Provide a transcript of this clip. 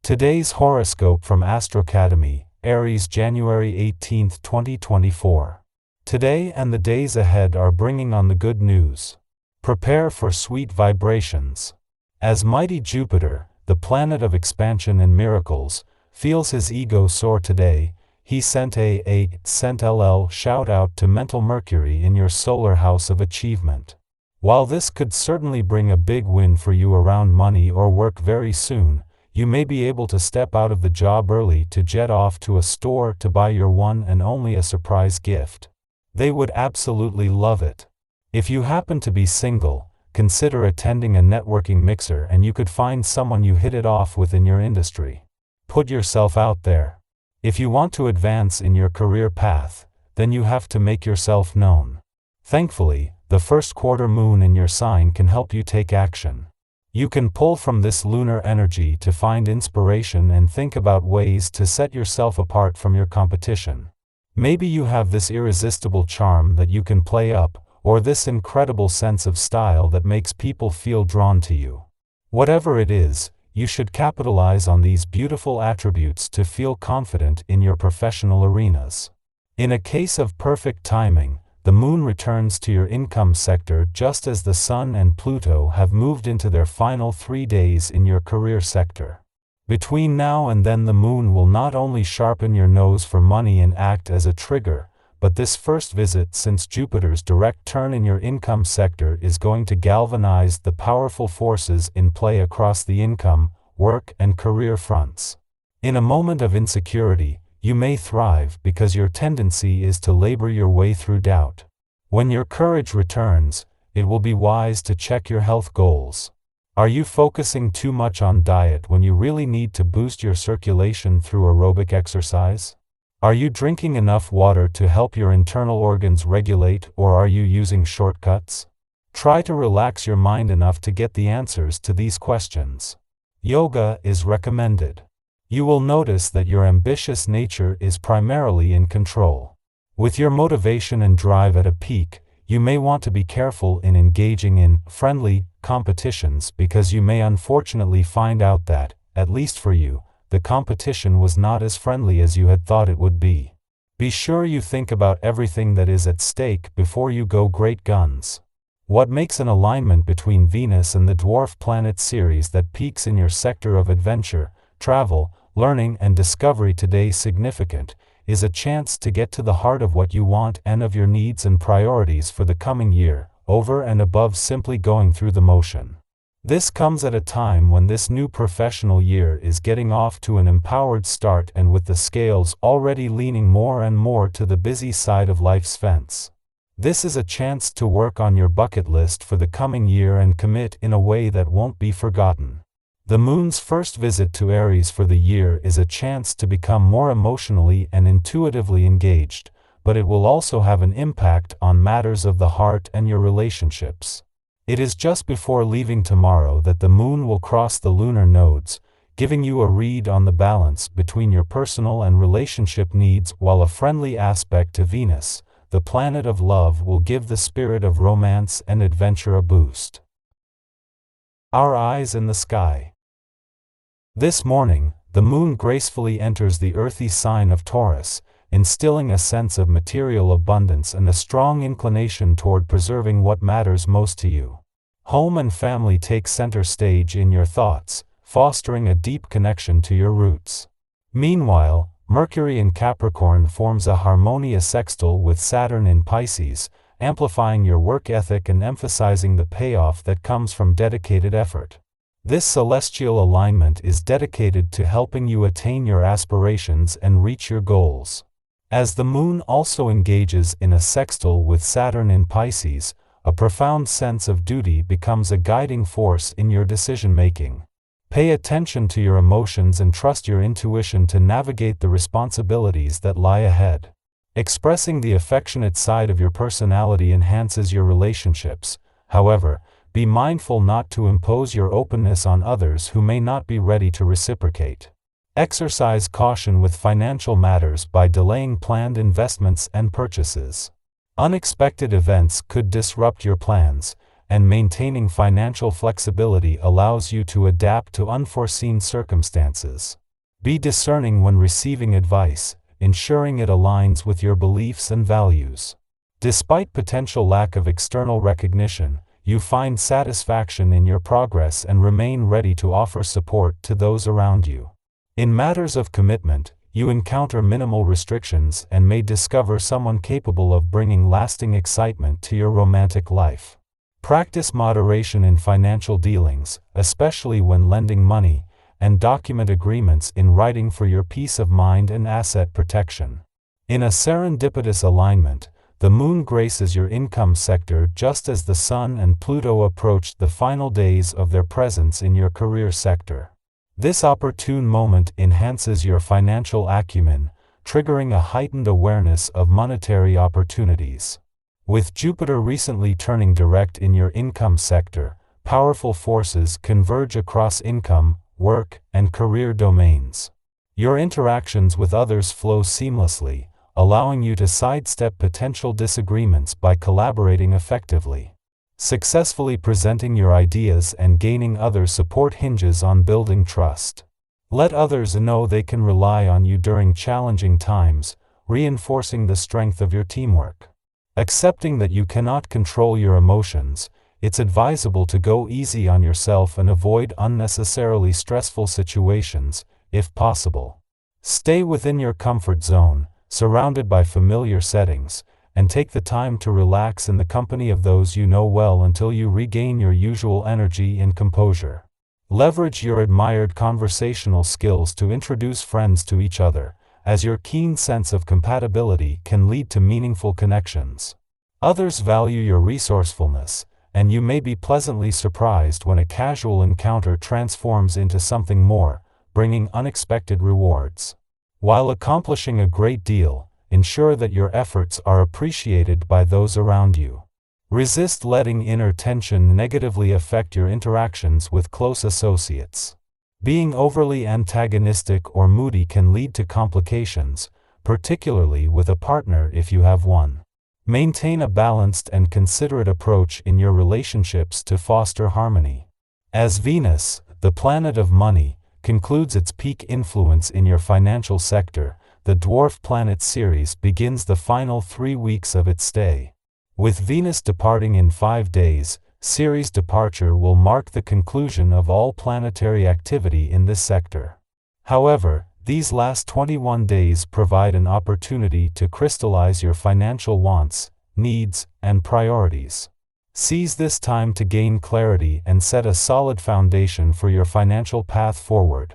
Today's horoscope from Astrocademy, Aries, January 18, 2024. Today and the days ahead are bringing on the good news. Prepare for sweet vibrations. As mighty Jupiter, the planet of expansion and miracles, feels his ego soar today, he sent a shout out to mental Mercury in your solar house of achievement. While this could certainly bring a big win for you around money or work very soon, you may be able to step out of the job early to jet off to a store to buy your one and only a surprise gift. They would absolutely love it. If you happen to be single, consider attending a networking mixer and you could find someone you hit it off with in your industry. Put yourself out there. If you want to advance in your career path, then you have to make yourself known. Thankfully, the first quarter moon in your sign can help you take action. You can pull from this lunar energy to find inspiration and think about ways to set yourself apart from your competition. Maybe you have this irresistible charm that you can play up, or this incredible sense of style that makes people feel drawn to you. Whatever it is, you should capitalize on these beautiful attributes to feel confident in your professional arenas. In a case of perfect timing, the moon returns to your income sector just as the sun and Pluto have moved into their final 3 days in your career sector. Between now and then, the moon will not only sharpen your nose for money and act as a trigger, but this first visit since Jupiter's direct turn in your income sector is going to galvanize the powerful forces in play across the income, work, and career fronts. In a moment of insecurity, you may thrive because your tendency is to labor your way through doubt. When your courage returns, it will be wise to check your health goals. Are you focusing too much on diet when you really need to boost your circulation through aerobic exercise? Are you drinking enough water to help your internal organs regulate, or are you using shortcuts? Try to relax your mind enough to get the answers to these questions. Yoga is recommended. You will notice that your ambitious nature is primarily in control. With your motivation and drive at a peak, you may want to be careful in engaging in friendly competitions because you may unfortunately find out that, at least for you, the competition was not as friendly as you had thought it would be. Be sure you think about everything that is at stake before you go great guns. What makes an alignment between Venus and the dwarf planet Ceres that peaks in your sector of adventure, travel, learning, and discovery today significant is a chance to get to the heart of what you want and of your needs and priorities for the coming year, over and above simply going through the motion. This comes at a time when this new professional year is getting off to an empowered start and with the scales already leaning more and more to the busy side of life's fence. This is a chance to work on your bucket list for the coming year and commit in a way that won't be forgotten. The moon's first visit to Aries for the year is a chance to become more emotionally and intuitively engaged, but it will also have an impact on matters of the heart and your relationships. It is just before leaving tomorrow that the moon will cross the lunar nodes, giving you a read on the balance between your personal and relationship needs, while a friendly aspect to Venus, the planet of love, will give the spirit of romance and adventure a boost. Our eyes in the sky. This morning, the moon gracefully enters the earthy sign of Taurus, instilling a sense of material abundance and a strong inclination toward preserving what matters most to you. Home and family take center stage in your thoughts, fostering a deep connection to your roots. Meanwhile, Mercury in Capricorn forms a harmonious sextile with Saturn in Pisces, amplifying your work ethic and emphasizing the payoff that comes from dedicated effort. This celestial alignment is dedicated to helping you attain your aspirations and reach your goals. As the moon also engages in a sextile with Saturn in Pisces, a profound sense of duty becomes a guiding force in your decision-making. Pay attention to your emotions and trust your intuition to navigate the responsibilities that lie ahead. Expressing the affectionate side of your personality enhances your relationships. However, be mindful not to impose your openness on others who may not be ready to reciprocate. Exercise caution with financial matters by delaying planned investments and purchases. Unexpected events could disrupt your plans, and maintaining financial flexibility allows you to adapt to unforeseen circumstances. Be discerning when receiving advice, ensuring it aligns with your beliefs and values. Despite potential lack of external recognition, you find satisfaction in your progress and remain ready to offer support to those around you. In matters of commitment, you encounter minimal restrictions and may discover someone capable of bringing lasting excitement to your romantic life. Practice moderation in financial dealings, especially when lending money, and document agreements in writing for your peace of mind and asset protection. In a serendipitous alignment, the Moon graces your income sector just as the Sun and Pluto approach the final days of their presence in your career sector. This opportune moment enhances your financial acumen, triggering a heightened awareness of monetary opportunities. With Jupiter recently turning direct in your income sector, powerful forces converge across income, work, and career domains. Your interactions with others flow seamlessly, allowing you to sidestep potential disagreements by collaborating effectively. Successfully presenting your ideas and gaining other support hinges on building trust. Let others know they can rely on you during challenging times, reinforcing the strength of your teamwork. Accepting that you cannot control your emotions, it's advisable to go easy on yourself and avoid unnecessarily stressful situations, if possible. Stay within your comfort zone, surrounded by familiar settings, and take the time to relax in the company of those you know well until you regain your usual energy and composure. Leverage your admired conversational skills to introduce friends to each other, as your keen sense of compatibility can lead to meaningful connections. Others value your resourcefulness, and you may be pleasantly surprised when a casual encounter transforms into something more, bringing unexpected rewards. While accomplishing a great deal, ensure that your efforts are appreciated by those around you. Resist letting inner tension negatively affect your interactions with close associates. Being overly antagonistic or moody can lead to complications, particularly with a partner if you have one. Maintain a balanced and considerate approach in your relationships to foster harmony. As Venus, the planet of money, concludes its peak influence in your financial sector, the dwarf planet Ceres begins the final 3 weeks of its stay. With Venus departing in 5 days, Ceres' departure will mark the conclusion of all planetary activity in this sector. However, these last 21 days provide an opportunity to crystallize your financial wants, needs, and priorities. Seize this time to gain clarity and set a solid foundation for your financial path forward.